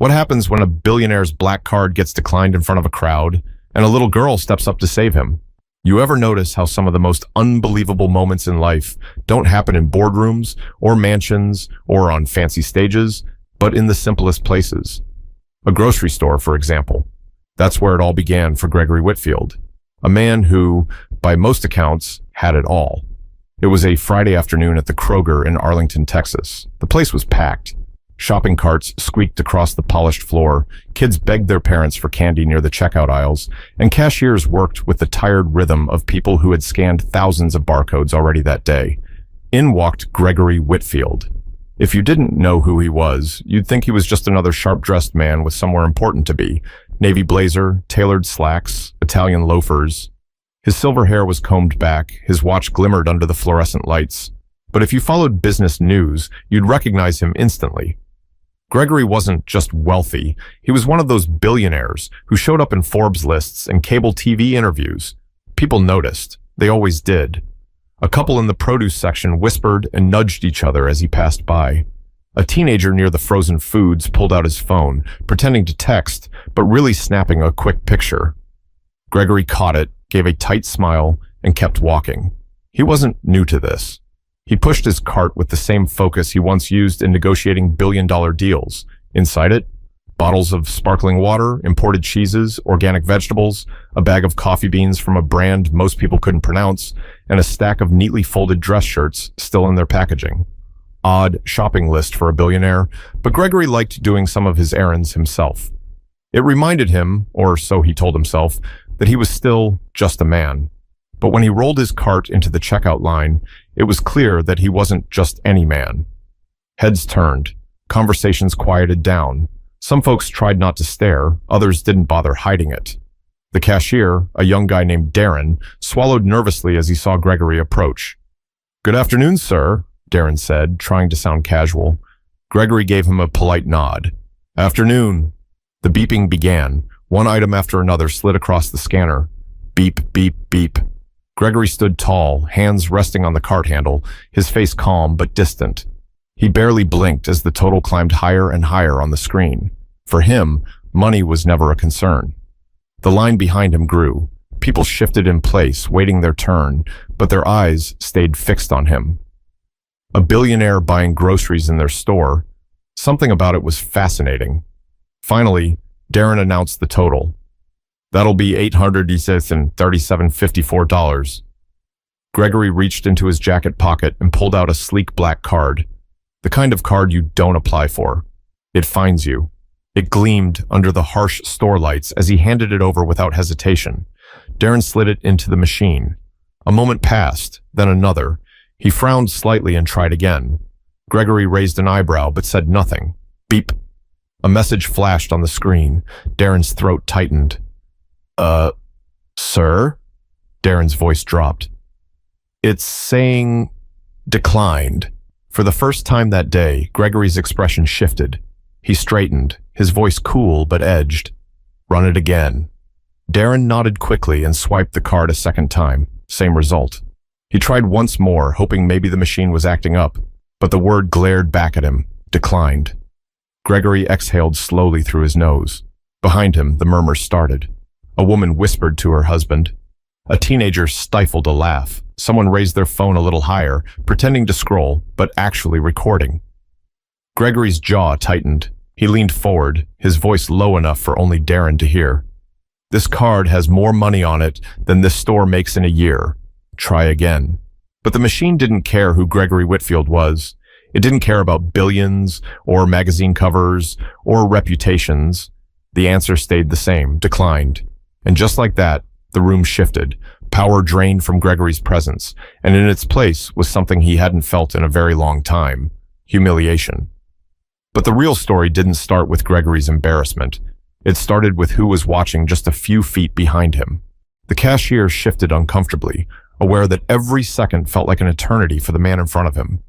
What happens when a billionaire's black card gets declined in front of a crowd and a little girl steps up to save him? You ever notice how some of the most unbelievable moments in life don't happen in boardrooms or mansions or on fancy stages, but in the simplest places? A grocery store, for example. That's where it all began for Gregory Whitfield, a man who, by most accounts, had it all. It was a Friday afternoon at the Kroger in Arlington, Texas. The place was packed. Shopping carts squeaked across the polished floor, kids begged their parents for candy near the checkout aisles, and cashiers worked with the tired rhythm of people who had scanned thousands of barcodes already that day. In walked Gregory Whitfield. If you didn't know who he was, you'd think he was just another sharp-dressed man with somewhere important to be. Navy blazer, tailored slacks, Italian loafers. His silver hair was combed back, his watch glimmered under the fluorescent lights. But if you followed business news, you'd recognize him instantly. Gregory wasn't just wealthy, he was one of those billionaires who showed up in Forbes lists and cable TV interviews. People noticed. They always did. A couple in the produce section whispered and nudged each other as he passed by. A teenager near the frozen foods pulled out his phone, pretending to text, but really snapping a quick picture. Gregory caught it, gave a tight smile, and kept walking. He wasn't new to this. He pushed his cart with the same focus he once used in negotiating billion-dollar deals. Inside it, bottles of sparkling water, imported cheeses, organic vegetables, a bag of coffee beans from a brand most people couldn't pronounce, and a stack of neatly folded dress shirts still in their packaging. Odd shopping list for a billionaire, but Gregory liked doing some of his errands himself. It reminded him, or so he told himself, that he was still just a man. But when he rolled his cart into the checkout line, it was clear that he wasn't just any man. Heads turned. Conversations quieted down. Some folks tried not to stare, others didn't bother hiding it. The cashier, a young guy named Darren, swallowed nervously as he saw Gregory approach. "Good afternoon, sir," Darren said, trying to sound casual. Gregory gave him a polite nod. "Afternoon." The beeping began. One item after another slid across the scanner. Beep, beep, beep. Gregory stood tall, hands resting on the cart handle, his face calm but distant. He barely blinked as the total climbed higher and higher on the screen. For him, money was never a concern. The line behind him grew. People shifted in place, waiting their turn, but their eyes stayed fixed on him. A billionaire buying groceries in their store. Something about it was fascinating. Finally, Darren announced the total. "That'll be $837.54. Gregory reached into his jacket pocket and pulled out a sleek black card. The kind of card you don't apply for. It finds you. It gleamed under the harsh store lights as he handed it over without hesitation. Darren slid it into the machine. A moment passed, then another. He frowned slightly and tried again. Gregory raised an eyebrow but said nothing. Beep. A message flashed on the screen. Darren's throat tightened. Sir?" Darren's voice dropped. "It's saying declined." For the first time that day, Gregory's expression shifted. He straightened, his voice cool but edged. "Run it again." Darren nodded quickly and swiped the card a second time. Same result. He tried once more, hoping maybe the machine was acting up, but the word glared back at him. Declined. Gregory exhaled slowly through his nose. Behind him, the murmurs started. A woman whispered to her husband. A teenager stifled a laugh. Someone raised their phone a little higher, pretending to scroll, but actually recording. Gregory's jaw tightened. He leaned forward, his voice low enough for only Darren to hear. "This card has more money on it than this store makes in a year. Try again." But the machine didn't care who Gregory Whitfield was. It didn't care about billions, or magazine covers, or reputations. The answer stayed the same, declined. And just like that, the room shifted, power drained from Gregory's presence, and in its place was something he hadn't felt in a very long time: humiliation. But the real story didn't start with Gregory's embarrassment. It started with who was watching just a few feet behind him. The cashier shifted uncomfortably, aware that every second felt like an eternity for the man in front of him.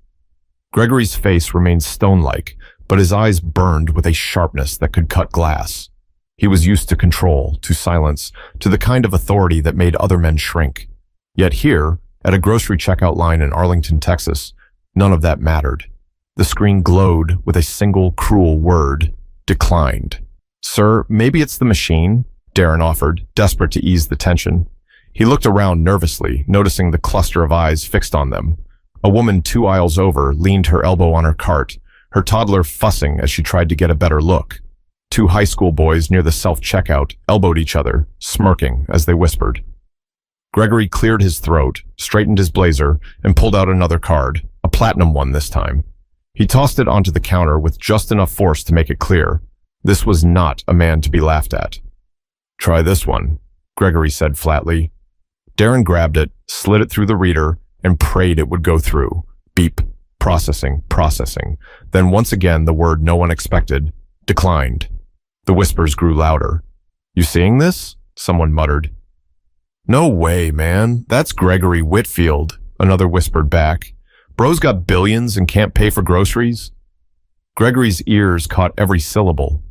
Gregory's face remained stone-like, but his eyes burned with a sharpness that could cut glass. He was used to control, to silence, to the kind of authority that made other men shrink. Yet here, at a grocery checkout line in Arlington, Texas, none of that mattered. The screen glowed with a single cruel word: declined. "Sir, maybe it's the machine," Darren offered, desperate to ease the tension. He looked around nervously, noticing the cluster of eyes fixed on them. A woman 2 aisles over leaned her elbow on her cart, her toddler fussing as she tried to get a better look. 2 high school boys near the self-checkout elbowed each other, smirking as they whispered. Gregory cleared his throat, straightened his blazer, and pulled out another card, a platinum one this time. He tossed it onto the counter with just enough force to make it clear. This was not a man to be laughed at. "Try this one," Gregory said flatly. Darren grabbed it, slid it through the reader, and prayed it would go through. Beep. Processing, processing. Then once again the word no one expected. Declined. The whispers grew louder. "You seeing this?" someone muttered. "No way, man. That's Gregory Whitfield," another whispered back. "Bro's got billions and can't pay for groceries." Gregory's ears caught every syllable.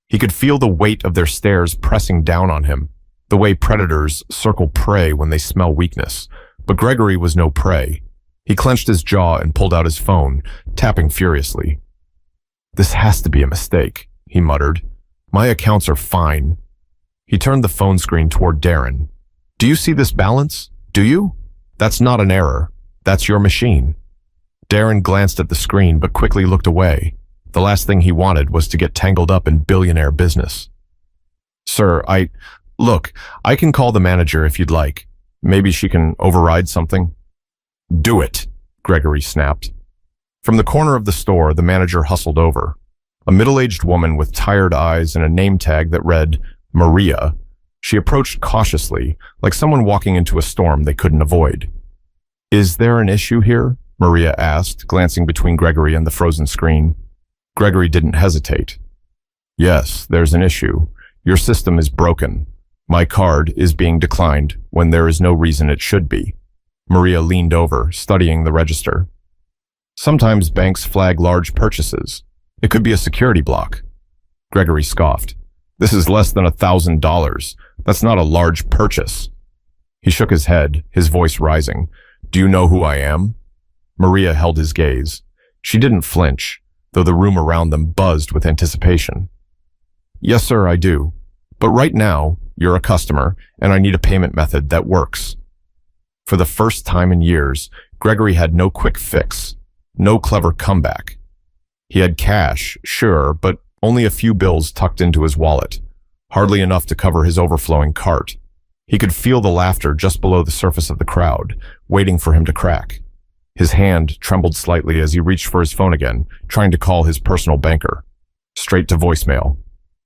He could feel the weight of their stares pressing down on him, the way predators circle prey when they smell weakness. But Gregory was no prey. He clenched his jaw and pulled out his phone, tapping furiously. "This has to be a mistake," he muttered. "My accounts are fine." He turned the phone screen toward Darren. "Do you see this balance? Do you? That's not an error. That's your machine." Darren glanced at the screen but quickly looked away. The last thing he wanted was to get tangled up in billionaire business. "Sir, Look, I can call the manager if you'd like. Maybe she can override something." "Do it," Gregory snapped. From the corner of the store, the manager hustled over. A middle-aged woman with tired eyes and a name tag that read, Maria. She approached cautiously, like someone walking into a storm they couldn't avoid. "Is there an issue here?" Maria asked, glancing between Gregory and the frozen screen. Gregory didn't hesitate. "Yes, there's an issue. Your system is broken. My card is being declined when there is no reason it should be." Maria leaned over, studying the register. "Sometimes banks flag large purchases. It could be a security block." Gregory scoffed. "This is less than $1,000. That's not a large purchase." He shook his head, his voice rising. "Do you know who I am?" Maria held his gaze. She didn't flinch, though the room around them buzzed with anticipation. "Yes, sir, I do. But right now, you're a customer, and I need a payment method that works." For the first time in years, Gregory had no quick fix, no clever comeback. He had cash, sure, but only a few bills tucked into his wallet, hardly enough to cover his overflowing cart. He could feel the laughter just below the surface of the crowd, waiting for him to crack. His hand trembled slightly as he reached for his phone again, trying to call his personal banker. Straight to voicemail.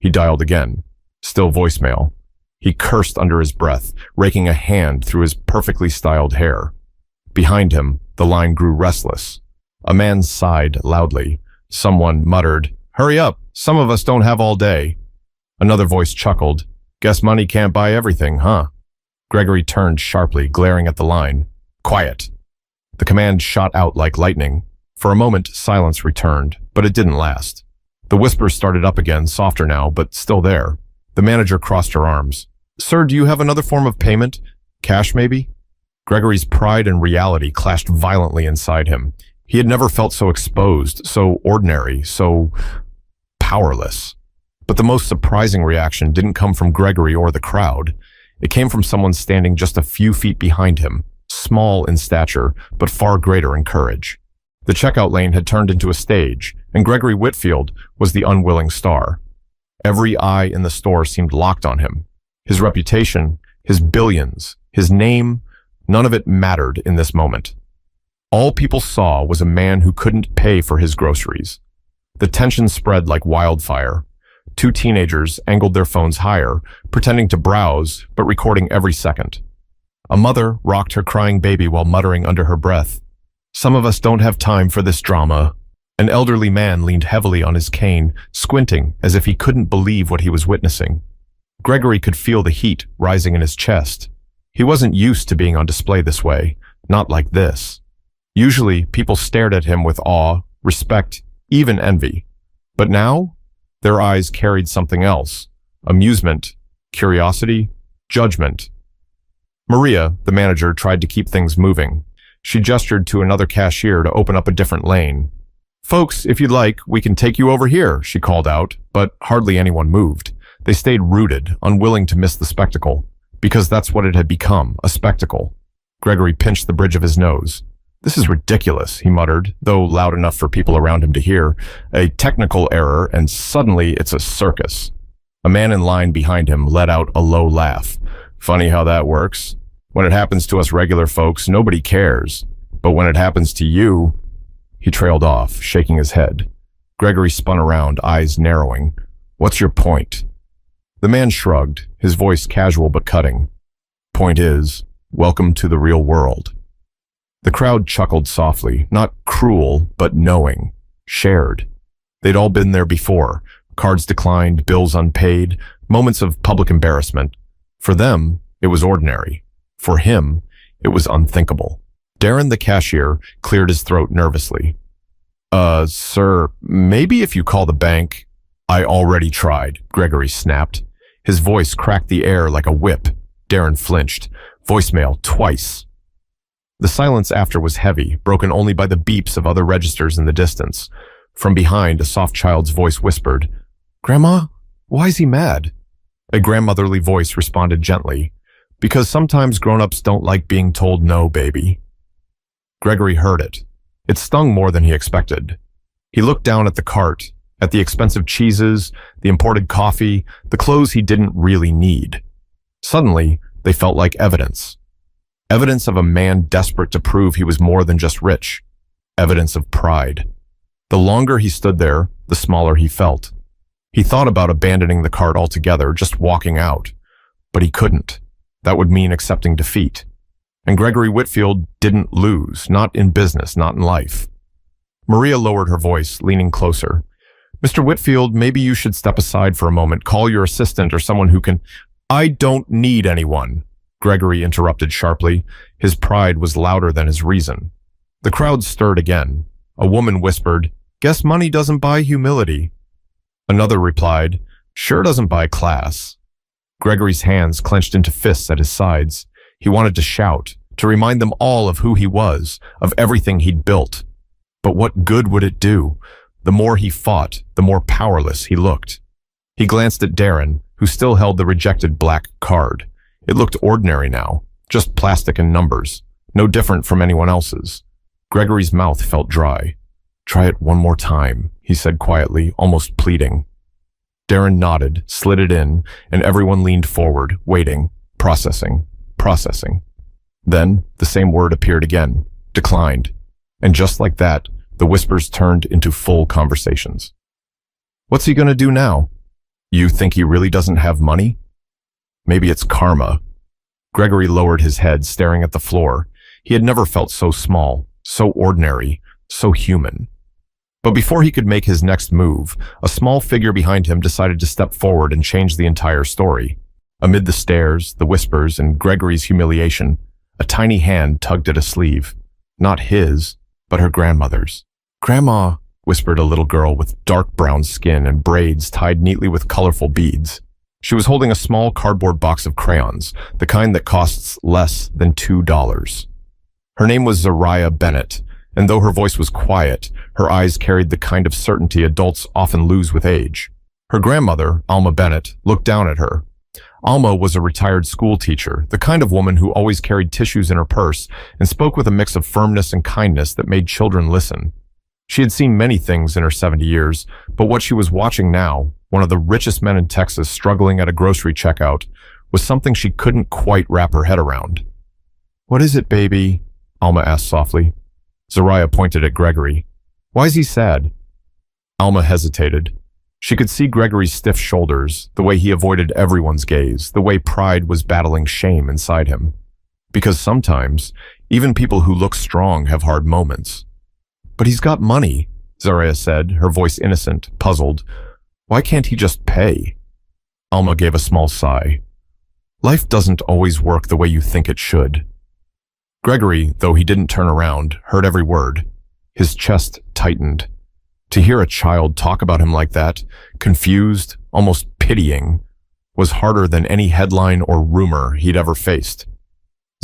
He dialed again. Still voicemail. He cursed under his breath, raking a hand through his perfectly styled hair. Behind him, the line grew restless. A man sighed loudly. Someone muttered, "Hurry up, some of us don't have all day." Another voice chuckled, "Guess money can't buy everything, huh?" Gregory turned sharply, glaring at the line. "Quiet." The command shot out like lightning. For a moment, silence returned, but it didn't last. The whispers started up again, softer now, but still there. The manager crossed her arms. "Sir, do you have another form of payment? Cash, maybe?" Gregory's pride and reality clashed violently inside him. He had never felt so exposed, so ordinary, so powerless. But the most surprising reaction didn't come from Gregory or the crowd. It came from someone standing just a few feet behind him, small in stature, but far greater in courage. The checkout lane had turned into a stage, and Gregory Whitfield was the unwilling star. Every eye in the store seemed locked on him. His reputation, his billions, his name, none of it mattered in this moment. All people saw was a man who couldn't pay for his groceries. The tension spread like wildfire. 2 teenagers angled their phones higher, pretending to browse, but recording every second. A mother rocked her crying baby while muttering under her breath, "Some of us don't have time for this drama." An elderly man leaned heavily on his cane, squinting as if he couldn't believe what he was witnessing. Gregory could feel the heat rising in his chest. He wasn't used to being on display this way, not like this. Usually, people stared at him with awe, respect, even envy. But now, their eyes carried something else: amusement, curiosity, judgment. Maria, the manager, tried to keep things moving. She gestured to another cashier to open up a different lane. "Folks, if you'd like, we can take you over here," she called out, But hardly anyone moved. They stayed rooted, unwilling to miss the spectacle, because that's what it had become, a spectacle. Gregory pinched the bridge of his nose. "This is ridiculous," he muttered, though loud enough for people around him to hear. "A technical error, and suddenly it's a circus." A man in line behind him let out a low laugh. "Funny how that works. When it happens to us regular folks, nobody cares. But when it happens to you—" He trailed off, shaking his head. Gregory spun around, eyes narrowing. "What's your point?" The man shrugged, his voice casual but cutting. "Point is, welcome to the real world." The crowd chuckled softly, not cruel, but knowing, shared. They'd all been there before. Cards declined, bills unpaid, moments of public embarrassment. For them, it was ordinary. For him, it was unthinkable. Darren, the cashier, cleared his throat nervously. Sir, maybe if you call the bank—" "I already tried," Gregory snapped. His voice cracked the air like a whip. Darren flinched. "Voicemail twice." The silence after was heavy, broken only by the beeps of other registers in the distance. From behind, a soft child's voice whispered, "Grandma, why is he mad?" A grandmotherly voice responded gently, "Because sometimes grown-ups don't like being told no, baby." Gregory heard it. It stung more than he expected. He looked down at the cart, at the expensive cheeses, the imported coffee, the clothes he didn't really need. Suddenly, they felt like evidence. Evidence of a man desperate to prove he was more than just rich. Evidence of pride. The longer he stood there, the smaller he felt. He thought about abandoning the cart altogether, just walking out. But he couldn't. That would mean accepting defeat. And Gregory Whitfield didn't lose, not in business, not in life. Maria lowered her voice, leaning closer. "Mr. Whitfield, maybe you should step aside for a moment. Call your assistant or someone who can—" "I don't need anyone," Gregory interrupted sharply. His pride was louder than his reason. The crowd stirred again. A woman whispered, "Guess money doesn't buy humility." Another replied, "Sure doesn't buy class." Gregory's hands clenched into fists at his sides. He wanted to shout, to remind them all of who he was, of everything he'd built. But what good would it do? The more he fought, the more powerless he looked. He glanced at Darren, who still held the rejected black card. It looked ordinary now, just plastic and numbers, no different from anyone else's. Gregory's mouth felt dry. "Try it one more time," he said quietly, almost pleading. Darren nodded, slid it in, and everyone leaned forward, waiting, processing. Then, the same word appeared again, declined. And just like that, the whispers turned into full conversations. "What's he gonna do now? You think he really doesn't have money? Maybe it's karma." Gregory lowered his head, staring at the floor. He had never felt so small, so ordinary, so human. But before he could make his next move, a small figure behind him decided to step forward and change the entire story. Amid the stares, the whispers, and Gregory's humiliation, a tiny hand tugged at a sleeve. Not his, but her grandmother's. "Grandma," whispered a little girl with dark brown skin and braids tied neatly with colorful beads. She was holding a small cardboard box of crayons, the kind that costs less than $2. Her name was Zariah Bennett, and though her voice was quiet, her eyes carried the kind of certainty adults often lose with age. Her grandmother, Alma Bennett, looked down at her. Alma was a retired school teacher, the kind of woman who always carried tissues in her purse and spoke with a mix of firmness and kindness that made children listen. She had seen many things in her 70 years, but what she was watching now, one of the richest men in Texas struggling at a grocery checkout, was something she couldn't quite wrap her head around. "What is it, baby?" Alma asked softly. Zariah pointed at Gregory. "Why is he sad?" Alma hesitated. She could see Gregory's stiff shoulders, the way he avoided everyone's gaze, the way pride was battling shame inside him. Because sometimes, even people who look strong have hard moments. "But he's got money," Zariah said, her voice innocent, puzzled. "Why can't he just pay?" Alma gave a small sigh. "Life doesn't always work the way you think it should." Gregory, though he didn't turn around, heard every word. His chest tightened. To hear a child talk about him like that, confused, almost pitying, was harder than any headline or rumor he'd ever faced.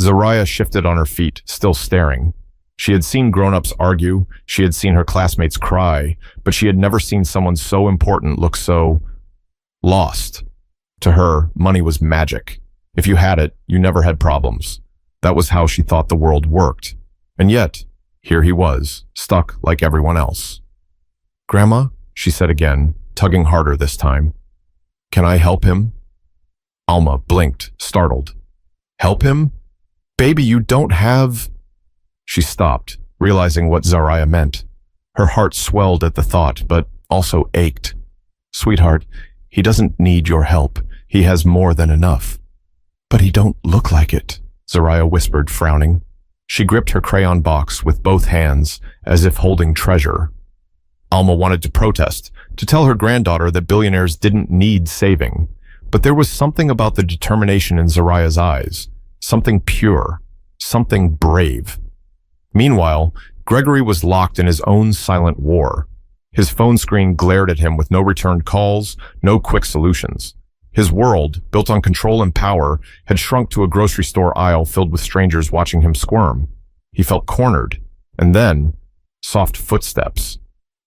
Zariah shifted on her feet, still staring. She had seen grown-ups argue, she had seen her classmates cry, but she had never seen someone so important look so lost. To her, money was magic. If you had it, you never had problems. That was how she thought the world worked. And yet, here he was, stuck like everyone else. "Grandma," she said again, tugging harder this time. "Can I help him?" Alma blinked, startled. "Help him? Baby, you don't have—" She stopped, realizing what Zariah meant. Her heart swelled at the thought, but also ached. "Sweetheart, he doesn't need your help. He has more than enough." "But he don't look like it," Zariah whispered, frowning. She gripped her crayon box with both hands, as if holding treasure. Alma wanted to protest, to tell her granddaughter that billionaires didn't need saving. But there was something about the determination in Zariah's eyes, something pure, something brave. Meanwhile, Gregory was locked in his own silent war. His phone screen glared at him with no returned calls, no quick solutions. His world, built on control and power, had shrunk to a grocery store aisle filled with strangers watching him squirm. He felt cornered, and then, soft footsteps.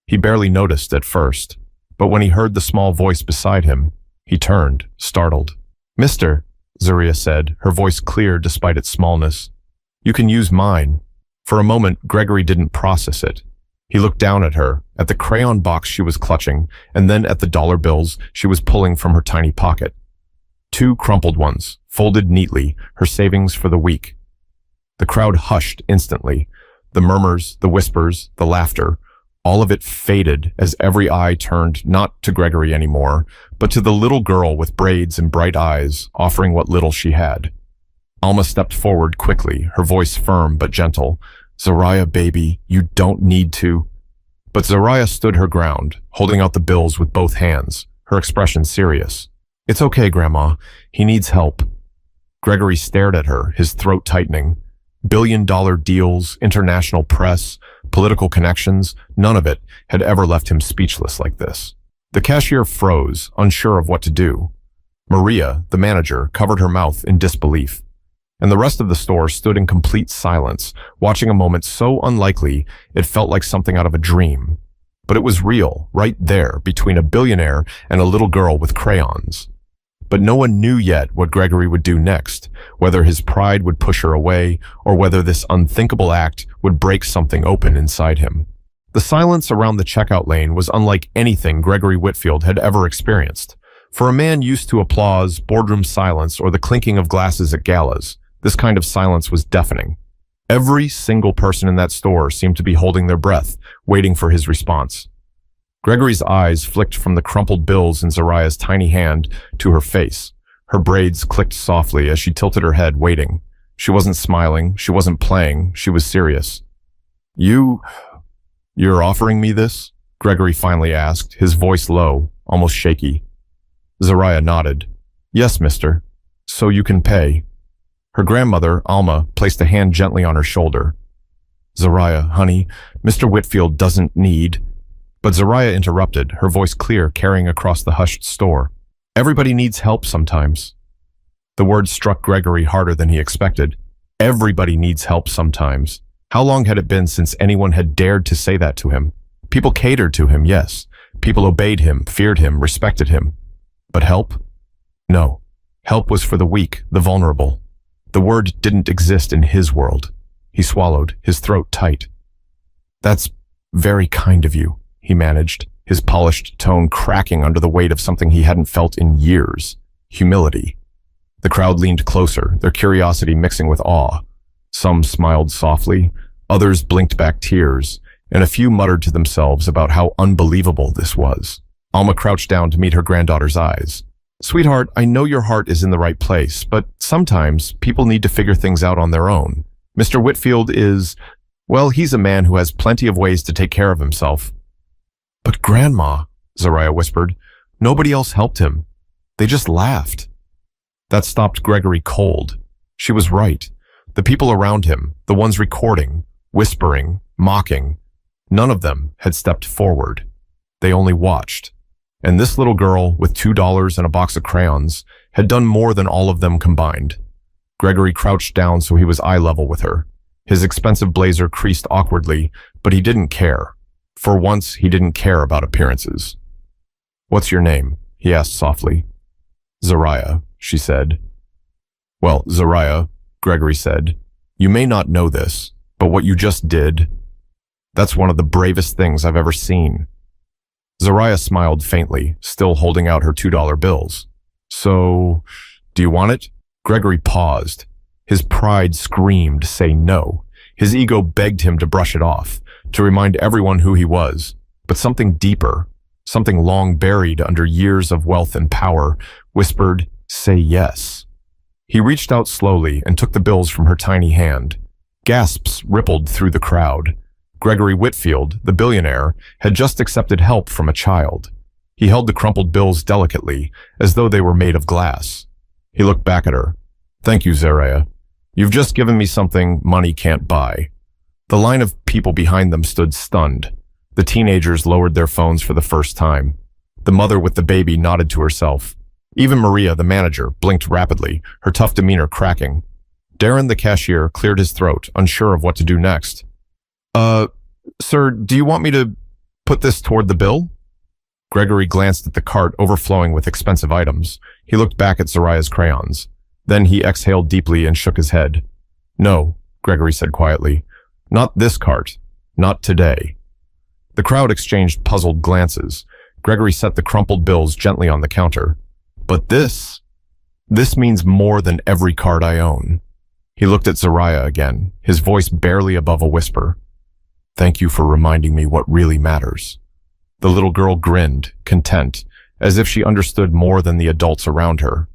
He barely noticed at first, but when he heard the small voice beside him, he turned, startled. "Mister," Zariah said, her voice clear despite its smallness. "You can use mine." For a moment, Gregory didn't process it. He looked down at her, at the crayon box she was clutching, and then at the dollar bills she was pulling from her tiny pocket. 2 crumpled ones, folded neatly, her savings for the week. The crowd hushed instantly. The murmurs, the whispers, the laughter, all of it faded as every eye turned not to Gregory anymore, but to the little girl with braids and bright eyes, offering what little she had. Alma stepped forward quickly, her voice firm but gentle. "Zariah, baby, you don't need to." But Zariah stood her ground, holding out the bills with both hands, her expression serious. "It's okay, Grandma. He needs help." Gregory stared at her, his throat tightening. Billion-dollar deals, international press, political connections, none of it had ever left him speechless like this. The cashier froze, unsure of what to do. Maria, the manager, covered her mouth in disbelief. And the rest of the store stood in complete silence, watching a moment so unlikely it felt like something out of a dream. But it was real, right there, between a billionaire and a little girl with crayons. But no one knew yet what Gregory would do next, whether his pride would push her away, or whether this unthinkable act would break something open inside him. The silence around the checkout lane was unlike anything Gregory Whitfield had ever experienced. For a man used to applause, boardroom silence, or the clinking of glasses at galas, this kind of silence was deafening. Every single person in that store seemed to be holding their breath, waiting for his response. Gregory's eyes flicked from the crumpled bills in Zariah's tiny hand to her face. Her braids clicked softly as she tilted her head, waiting. She wasn't smiling, she wasn't playing, she was serious. You're offering me this?" Gregory finally asked, his voice low, almost shaky. Zariah nodded. "Yes, mister. So you can pay." Her grandmother, Alma, placed a hand gently on her shoulder. "Zariah, honey, Mr. Whitfield doesn't need—" But Zariah interrupted, her voice clear, carrying across the hushed store. "Everybody needs help sometimes." The word struck Gregory harder than he expected. Everybody needs help sometimes. How long had it been since anyone had dared to say that to him? People catered to him, yes. People obeyed him, feared him, respected him. But help? No. Help was for the weak, the vulnerable. The word didn't exist in his world. He swallowed, his throat tight. "That's very kind of you," he managed, his polished tone cracking under the weight of something he hadn't felt in years. Humility. The crowd leaned closer, their curiosity mixing with awe. Some smiled softly, others blinked back tears, and a few muttered to themselves about how unbelievable this was. Alma crouched down to meet her granddaughter's eyes. "Sweetheart, I know your heart is in the right place, but sometimes people need to figure things out on their own. Mr. Whitfield is, well, he's a man who has plenty of ways to take care of himself." "But Grandma," Zariah whispered, "nobody else helped him. They just laughed." That stopped Gregory cold. She was right. The people around him, the ones recording, whispering, mocking, none of them had stepped forward. They only watched. And this little girl, with $2 and a box of crayons, had done more than all of them combined. Gregory crouched down so he was eye level with her. His expensive blazer creased awkwardly, but he didn't care. For once, he didn't care about appearances. "What's your name?" he asked softly. "Zariah," she said. "Well, Zariah," Gregory said, "you may not know this, but what you just did, that's one of the bravest things I've ever seen." Zariah smiled faintly, still holding out her $2 bills. "So, do you want it?" Gregory paused. His pride screamed, say no. His ego begged him to brush it off, to remind everyone who he was. But something deeper, something long buried under years of wealth and power, whispered, "Say yes." He reached out slowly and took the bills from her tiny hand. Gasps rippled through the crowd. Gregory Whitfield, the billionaire, had just accepted help from a child. He held the crumpled bills delicately, as though they were made of glass. He looked back at her. "Thank you, Zariah. You've just given me something money can't buy." The line of people behind them stood stunned. The teenagers lowered their phones for the first time. The mother with the baby nodded to herself. Even Maria, the manager, blinked rapidly, her tough demeanor cracking. Darren, the cashier, cleared his throat, unsure of what to do next. Sir, do you want me to put this toward the bill?" Gregory glanced at the cart overflowing with expensive items. He looked back at Zariah's crayons. Then he exhaled deeply and shook his head. "No," Gregory said quietly. "Not this cart. Not today." The crowd exchanged puzzled glances. Gregory set the crumpled bills gently on the counter. "But this means more than every card I own." He looked at Zariah again, his voice barely above a whisper. "Thank you for reminding me what really matters." The little girl grinned, content, as if she understood more than the adults around her.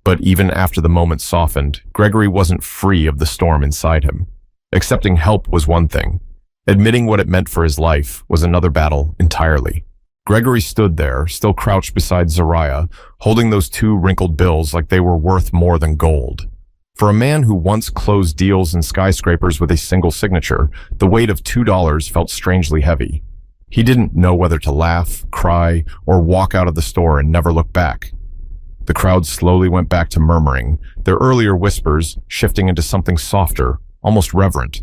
But even after the moment softened, Gregory wasn't free of the storm inside him. Accepting help was one thing. Admitting what it meant for his life was another battle entirely. Gregory stood there, still crouched beside Zariah, holding those two wrinkled bills like they were worth more than gold. For a man who once closed deals in skyscrapers with a single signature, the weight of $2 felt strangely heavy. He didn't know whether to laugh, cry, or walk out of the store and never look back. The crowd slowly went back to murmuring, their earlier whispers shifting into something softer, almost reverent.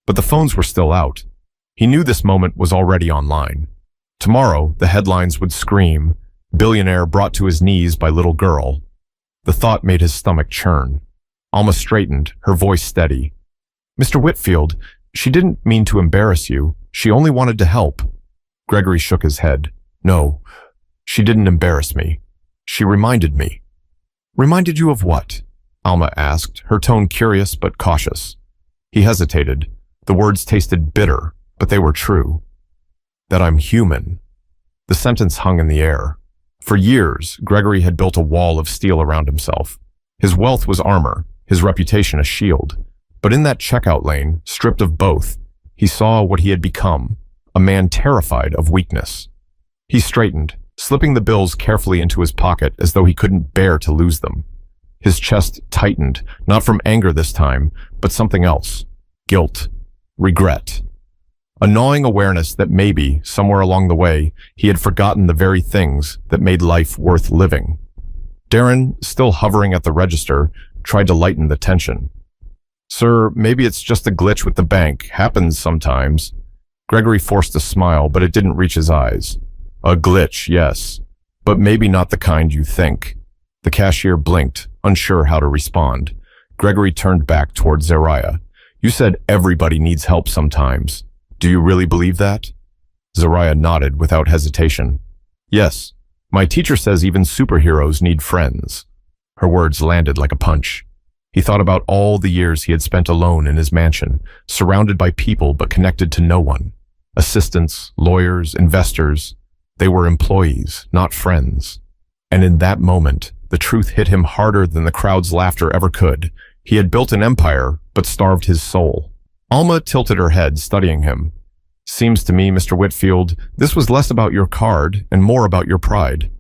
But the phones were still out. He knew this moment was already online. Tomorrow, the headlines would scream, "Billionaire brought to his knees by little girl." The thought made his stomach churn. Alma straightened, her voice steady. "Mr. Whitfield, she didn't mean to embarrass you. She only wanted to help." Gregory shook his head. "No, she didn't embarrass me. She reminded me." "Reminded you of what?" Alma asked, her tone curious but cautious. He hesitated. The words tasted bitter, but they were true. "That I'm human." The sentence hung in the air. For years, Gregory had built a wall of steel around himself. His wealth was armor, his reputation a shield. But in that checkout lane, stripped of both, he saw what he had become, a man terrified of weakness. He straightened, slipping the bills carefully into his pocket as though he couldn't bear to lose them. His chest tightened, not from anger this time, but something else. Guilt. Regret. A gnawing awareness that maybe, somewhere along the way, he had forgotten the very things that made life worth living. Darren, still hovering at the register, tried to lighten the tension. "Sir, maybe it's just a glitch with the bank. Happens sometimes." Gregory forced a smile, but it didn't reach his eyes. "A glitch, yes, but maybe not the kind you think." The cashier blinked, unsure how to respond. Gregory turned back toward Zariah. "You said everybody needs help sometimes. Do you really believe that?" Zariah nodded without hesitation. "Yes, my teacher says even superheroes need friends." Her words landed like a punch. He thought about all the years he had spent alone in his mansion, surrounded by people but connected to no one. Assistants, lawyers, investors. They were employees, not friends. And in that moment, the truth hit him harder than the crowd's laughter ever could. He had built an empire, but starved his soul. Alma tilted her head, studying him. "Seems to me, Mr. Whitfield, this was less about your card and more about your pride."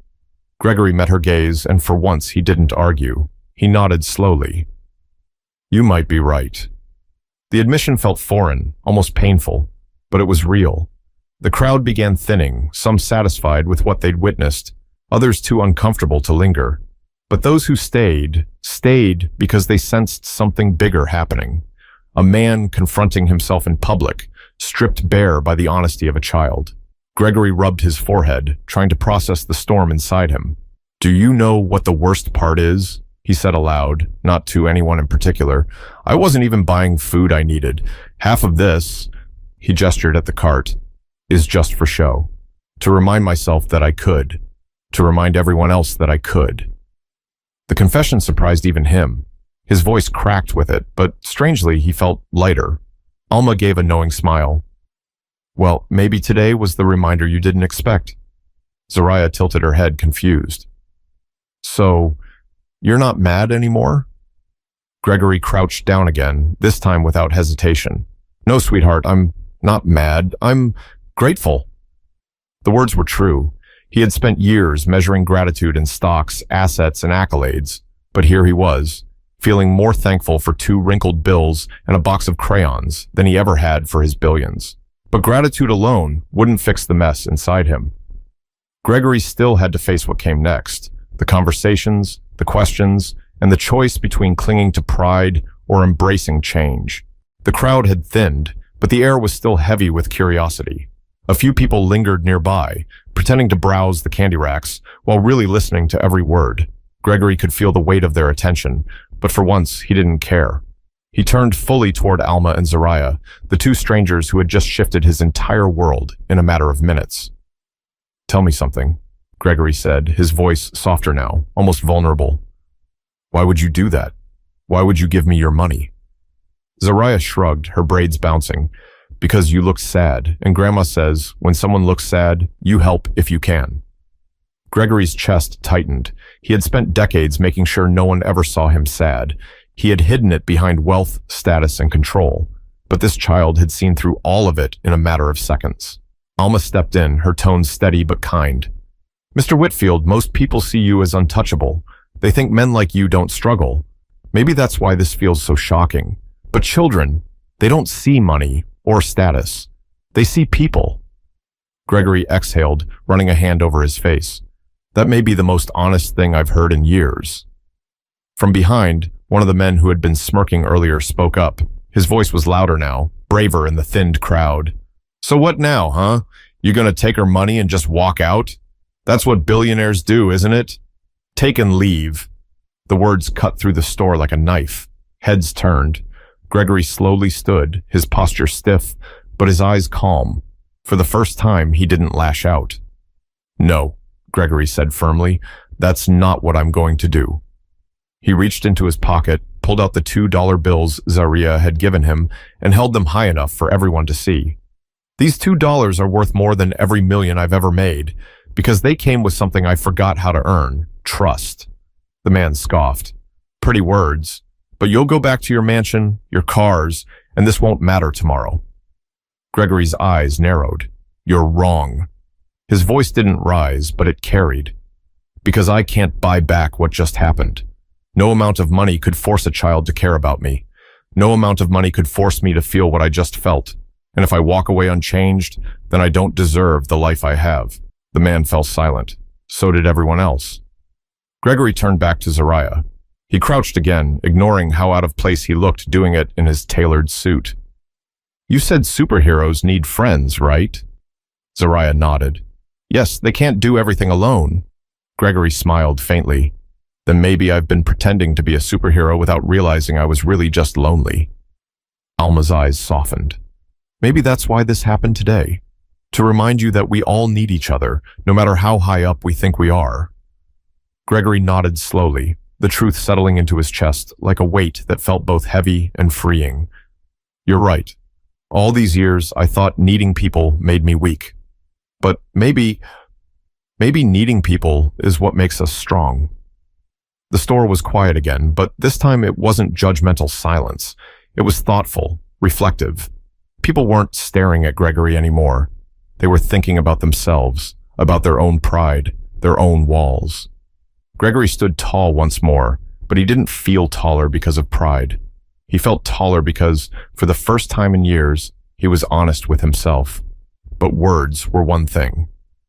Gregory met her gaze, and for once he didn't argue. He nodded slowly. "You might be right." The admission felt foreign, almost painful, but it was real. The crowd began thinning, some satisfied with what they'd witnessed, others too uncomfortable to linger. But those who stayed because they sensed something bigger happening. A man confronting himself in public, stripped bare by the honesty of a child. Gregory rubbed his forehead, trying to process the storm inside him. "Do you know what the worst part is?" he said aloud, not to anyone in particular. "I wasn't even buying food I needed. Half of this," he gestured at the cart, "is just for show. To remind myself that I could. To remind everyone else that I could." The confession surprised even him. His voice cracked with it, but strangely he felt lighter. Alma gave a knowing smile. "Well, maybe today was the reminder you didn't expect." Zariah tilted her head, confused. "So, you're not mad anymore?" Gregory crouched down again, this time without hesitation. "No, sweetheart, I'm not mad. I'm grateful." The words were true. He had spent years measuring gratitude in stocks, assets, and accolades. But here he was, feeling more thankful for 2 wrinkled bills and a box of crayons than he ever had for his billions. But gratitude alone wouldn't fix the mess inside him. Gregory still had to face what came next: the conversations, the questions, and the choice between clinging to pride or embracing change. The crowd had thinned, but the air was still heavy with curiosity. A few people lingered nearby, pretending to browse the candy racks, while really listening to every word. Gregory could feel the weight of their attention, but for once he didn't care. He turned fully toward Alma and Zariah, the 2 strangers who had just shifted his entire world in a matter of minutes. "Tell me something," Gregory said, his voice softer now, almost vulnerable. "Why would you do that? Why would you give me your money?" Zariah shrugged, her braids bouncing. "Because you look sad, and Grandma says, when someone looks sad, you help if you can." Gregory's chest tightened. He had spent decades making sure no one ever saw him sad. He had hidden it behind wealth, status, and control. But this child had seen through all of it in a matter of seconds. Alma stepped in, her tone steady but kind. "Mr. Whitfield, most people see you as untouchable. They think men like you don't struggle. Maybe that's why this feels so shocking. But children, they don't see money or status. They see people." Gregory exhaled, running a hand over his face. "That may be the most honest thing I've heard in years." From behind, one of the men who had been smirking earlier spoke up. His voice was louder now, braver in the thinned crowd. "So what now, huh? You gonna take her money and just walk out? That's what billionaires do, isn't it? Take and leave." The words cut through the store like a knife. Heads turned. Gregory slowly stood, his posture stiff, but his eyes calm. For the first time, he didn't lash out. "No," Gregory said firmly, "that's not what I'm going to do." He reached into his pocket, pulled out the $2 bills Zariah had given him, and held them high enough for everyone to see. "These $2 are worth more than every million I've ever made, because they came with something I forgot how to earn: trust." The man scoffed. "Pretty words. But you'll go back to your mansion, your cars, and this won't matter tomorrow." Gregory's eyes narrowed. "You're wrong." His voice didn't rise, but it carried. "Because I can't buy back what just happened. No amount of money could force a child to care about me. No amount of money could force me to feel what I just felt. And if I walk away unchanged, then I don't deserve the life I have." The man fell silent. So did everyone else. Gregory turned back to Zariah. He crouched again, ignoring how out of place he looked doing it in his tailored suit. "You said superheroes need friends, right?" Zariah nodded. "Yes, they can't do everything alone." Gregory smiled faintly. "Then maybe I've been pretending to be a superhero without realizing I was really just lonely." Alma's eyes softened. "Maybe that's why this happened today. To remind you that we all need each other, no matter how high up we think we are." Gregory nodded slowly, the truth settling into his chest like a weight that felt both heavy and freeing. "You're right. All these years, I thought needing people made me weak. But maybe needing people is what makes us strong." The store was quiet again, but this time it wasn't judgmental silence. It was thoughtful, reflective. People weren't staring at Gregory anymore. They were thinking about themselves, about their own pride, their own walls. Gregory stood tall once more, but he didn't feel taller because of pride. He felt taller because, for the first time in years, he was honest with himself. But words were one thing.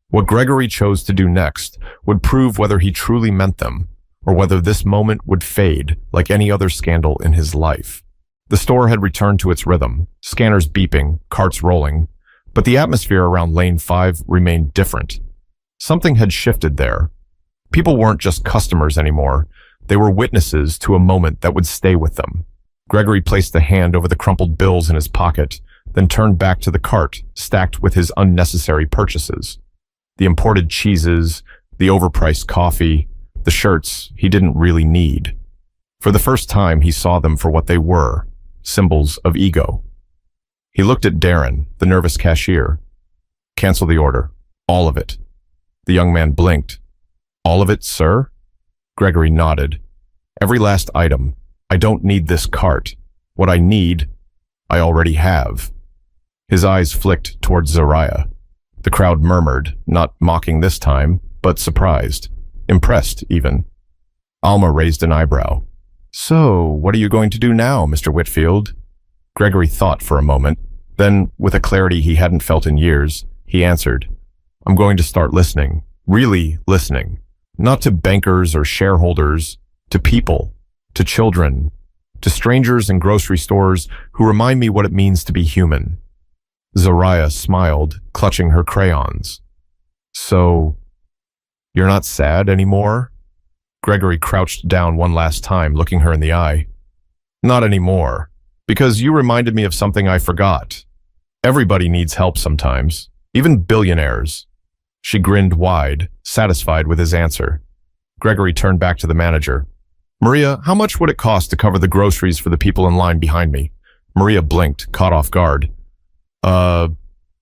What Gregory chose to do next would prove whether he truly meant them, or whether this moment would fade like any other scandal in his life. The store had returned to its rhythm, scanners beeping, carts rolling, but the atmosphere around Lane 5 remained different. Something had shifted there. People weren't just customers anymore. They were witnesses to a moment that would stay with them. Gregory placed a hand over the crumpled bills in his pocket, then turned back to the cart, stacked with his unnecessary purchases. The imported cheeses, the overpriced coffee, the shirts he didn't really need. For the first time, he saw them for what they were, symbols of ego. He looked at Darren, the nervous cashier. "Cancel the order. All of it." The young man blinked. "All of it, sir?" Gregory nodded. "Every last item. I don't need this cart. What I need, I already have." His eyes flicked towards Zariah. The crowd murmured, not mocking this time, but surprised. Impressed, even. Alma raised an eyebrow. "So, what are you going to do now, Mr. Whitfield?" Gregory thought for a moment. Then, with a clarity he hadn't felt in years, he answered, "I'm going to start listening. Really listening. Not to bankers or shareholders, to people, to children, to strangers in grocery stores who remind me what it means to be human." Zariah smiled, clutching her crayons. "So, you're not sad anymore?" Gregory crouched down one last time, looking her in the eye. "Not anymore, because you reminded me of something I forgot. Everybody needs help sometimes, even billionaires." She grinned wide, satisfied with his answer. Gregory turned back to the manager. "Maria, how much would it cost to cover the groceries for the people in line behind me?" Maria blinked, caught off guard.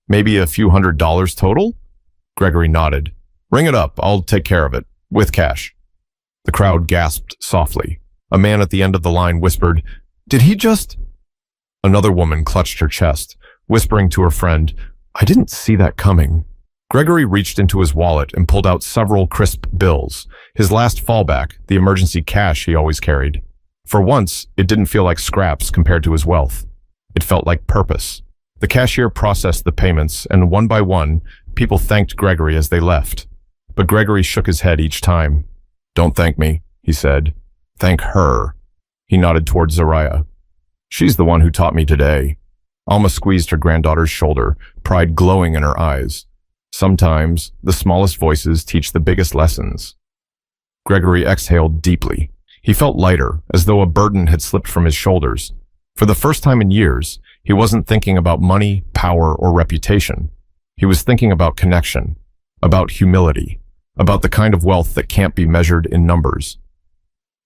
Maybe a few $100s total?" Gregory nodded. "Ring it up. I'll take care of it. With cash." The crowd gasped softly. A man at the end of the line whispered, "Did he just—" Another woman clutched her chest, whispering to her friend, "I didn't see that coming." Gregory reached into his wallet and pulled out several crisp bills, his last fallback, the emergency cash he always carried. For once, it didn't feel like scraps compared to his wealth. It felt like purpose. The cashier processed the payments, and one by one, people thanked Gregory as they left. But Gregory shook his head each time. "Don't thank me," he said. "Thank her." He nodded towards Zariah. "She's the one who taught me today." Alma squeezed her granddaughter's shoulder, pride glowing in her eyes. Sometimes, the smallest voices teach the biggest lessons. Gregory exhaled deeply. He felt lighter, as though a burden had slipped from his shoulders. For the first time in years, he wasn't thinking about money, power, or reputation. He was thinking about connection, about humility, about the kind of wealth that can't be measured in numbers.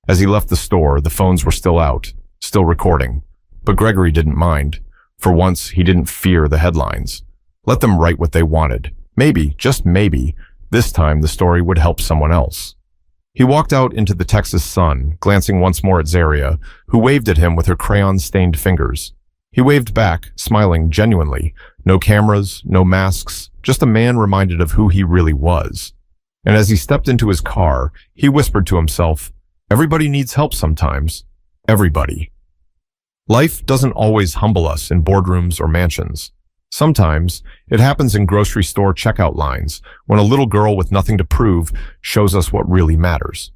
As he left the store, the phones were still out, still recording. But Gregory didn't mind. For once, he didn't fear the headlines. Let them write what they wanted. Maybe, just maybe, this time the story would help someone else. He walked out into the Texas sun, glancing once more at Zaria, who waved at him with her crayon-stained fingers. He waved back, smiling genuinely. No cameras, no masks, just a man reminded of who he really was. And as he stepped into his car, he whispered to himself, "Everybody needs help sometimes. Everybody." Life doesn't always humble us in boardrooms or mansions. Sometimes, it happens in grocery store checkout lines, when a little girl with nothing to prove shows us what really matters.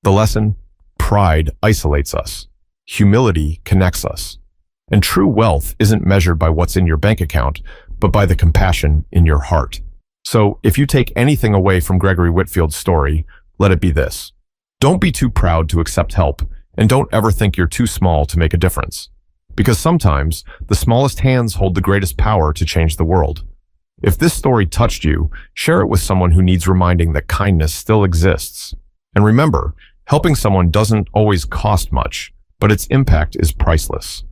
The lesson: pride isolates us. Humility connects us. And true wealth isn't measured by what's in your bank account, but by the compassion in your heart. So, if you take anything away from Gregory Whitfield's story, let it be this. Don't be too proud to accept help, and don't ever think you're too small to make a difference. Because sometimes, the smallest hands hold the greatest power to change the world. If this story touched you, share it with someone who needs reminding that kindness still exists. And remember, helping someone doesn't always cost much, but its impact is priceless.